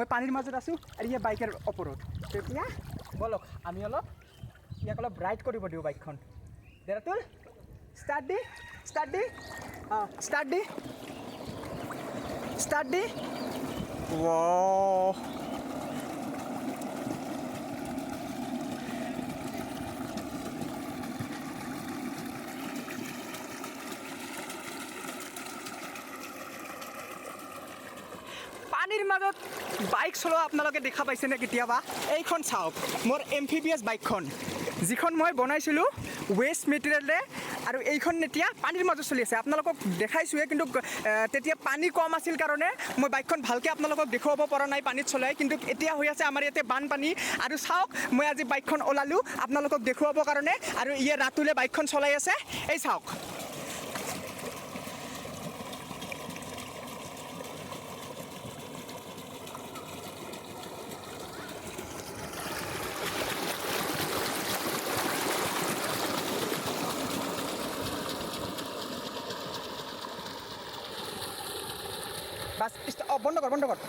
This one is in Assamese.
মই পানীৰ মাজত আছোঁ আৰু ইয়ে বাইকৰ ওপৰত তেতিয়া বলক আমি অলপ ইয়াক অলপ ৰাইড কৰিব দিওঁ বাইকখন দেৰাতুল ষ্টাৰ্ট দি ৱাও পানীৰ মাজত বাইক চলোৱা আপোনালোকে দেখা পাইছেনে কেতিয়াবা এইখন চাওক মোৰ এমফিবিয়াছ বাইকখন যিখন মই বনাইছিলোঁ ৱেষ্ট মেটেৰিয়েলে আৰু এইখন এতিয়া পানীৰ মাজত চলি আছে আপোনালোকক দেখাইছোঁৱে কিন্তু তেতিয়া পানী কম আছিল কাৰণে মই বাইকখন ভালকৈ আপোনালোকক দেখুৱাব পৰা নাই পানীত চলাই কিন্তু এতিয়া হৈ আছে আমাৰ ইয়াতে বানপানী আৰু চাওক মই আজি বাইকখন ওলালোঁ আপোনালোকক দেখুৱাবৰ কাৰণে আৰু ইয়ে ৰাতুলে বাইকখন চলাই আছে এই চাওক বাস বন্ধ কৰ